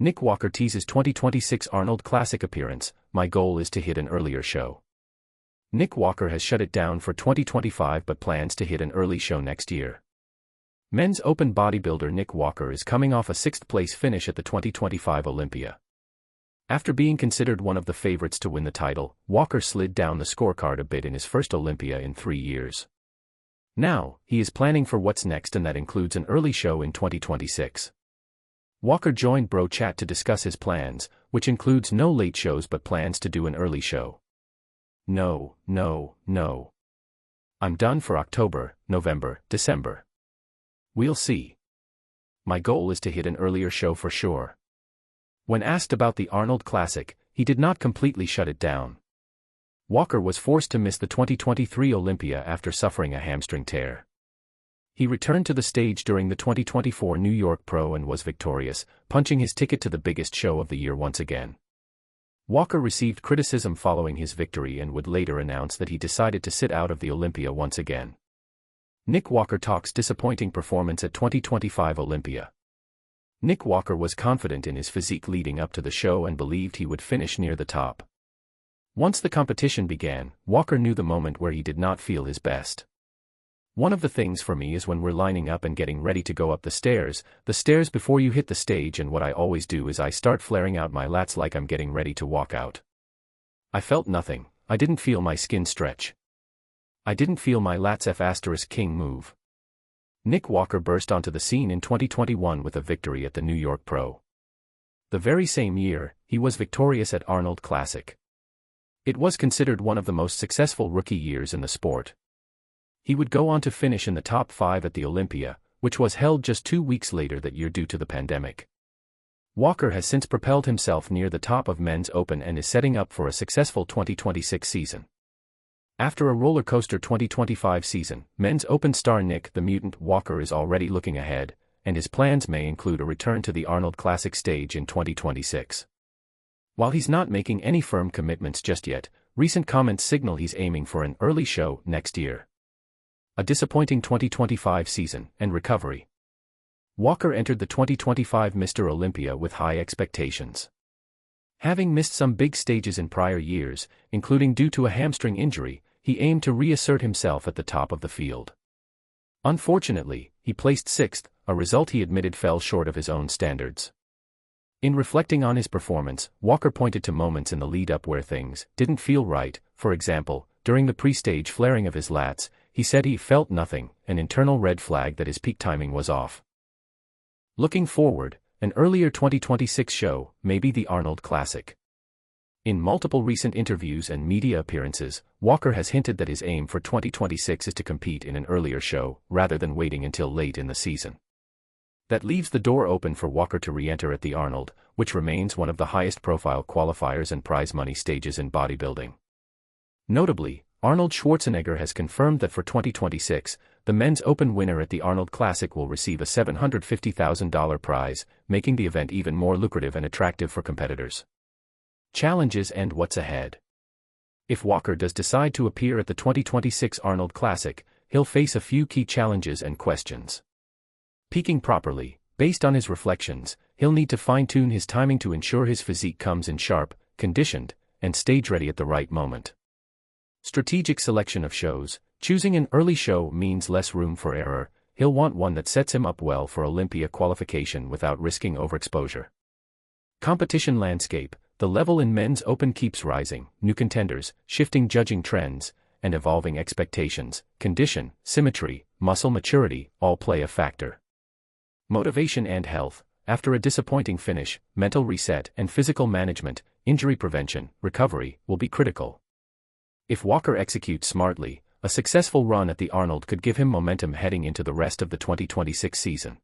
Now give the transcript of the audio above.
Nick Walker teases 2026 Arnold Classic appearance. My goal is to hit an earlier show. Nick Walker has shut it down for 2025 but plans to hit an early show next year. Men's open bodybuilder Nick Walker is coming off a 6th-place finish at the 2025 Olympia. After being considered one of the favorites to win the title, Walker slid down the scorecard a bit in his first Olympia in 3 years. Now, he is planning for what's next, and that includes an early show in 2026. Walker joined Bro Chat to discuss his plans, which includes no late shows but plans to do an early show. No. I'm done for October, November, December. We'll see. My goal is to hit an earlier show for sure. When asked about the Arnold Classic, he did not completely shut it down. Walker was forced to miss the 2023 Olympia after suffering a hamstring tear. He returned to the stage during the 2024 New York Pro and was victorious, punching his ticket to the biggest show of the year once again. Walker received criticism following his victory and would later announce that he decided to sit out of the Olympia once again. Nick Walker talks disappointing performance at 2025 Olympia. Nick Walker was confident in his physique leading up to the show and believed he would finish near the top. Once the competition began, Walker knew the moment where he did not feel his best. One of the things for me is when we're lining up and getting ready to go up the stairs before you hit the stage, and what I always do is I start flaring out my lats like I'm getting ready to walk out. I felt nothing. I didn't feel my skin stretch. I didn't feel my lats F***king move. Nick Walker burst onto the scene in 2021 with a victory at the New York Pro. The very same year, he was victorious at Arnold Classic. It was considered one of the most successful rookie years in the sport. He would go on to finish in the top 5 at the Olympia, which was held just 2 weeks later that year due to the pandemic. Walker has since propelled himself near the top of Men's Open and is setting up for a successful 2026 season. After a roller coaster 2025 season, Men's Open star Nick the Mutant Walker is already looking ahead, and his plans may include a return to the Arnold Classic stage in 2026. While he's not making any firm commitments just yet, recent comments signal he's aiming for an early show next year. A disappointing 2025 season and recovery. Walker entered the 2025 Mr. Olympia with high expectations. Having missed some big stages in prior years, including due to a hamstring injury, he aimed to reassert himself at the top of the field. Unfortunately, he placed 6th, a result he admitted fell short of his own standards. In reflecting on his performance, Walker pointed to moments in the lead-up where things didn't feel right. For example, during the pre-stage flaring of his lats, he said he felt nothing, an internal red flag that his peak timing was off. Looking forward, an earlier 2026 show may be the Arnold Classic. In multiple recent interviews and media appearances, Walker has hinted that his aim for 2026 is to compete in an earlier show, rather than waiting until late in the season. That leaves the door open for Walker to re-enter at the Arnold, which remains one of the highest-profile qualifiers and prize money stages in bodybuilding. Notably, Arnold Schwarzenegger has confirmed that for 2026, the Men's Open winner at the Arnold Classic will receive a $750,000 prize, making the event even more lucrative and attractive for competitors. Challenges and what's ahead. If Walker does decide to appear at the 2026 Arnold Classic, he'll face a few key challenges and questions. Peaking properly, based on his reflections, he'll need to fine-tune his timing to ensure his physique comes in sharp, conditioned, and stage-ready at the right moment. Strategic selection of shows. Choosing an early show means less room for error. He'll want one that sets him up well for Olympia qualification without risking overexposure. Competition landscape. The level in Men's Open keeps rising. New contenders, shifting judging trends, and evolving expectations. Condition, symmetry, muscle maturity, all play a factor. Motivation and health. After a disappointing finish, mental reset and physical management, injury prevention, recovery, will be critical. If Walker executes smartly, a successful run at the Arnold could give him momentum heading into the rest of the 2026 season.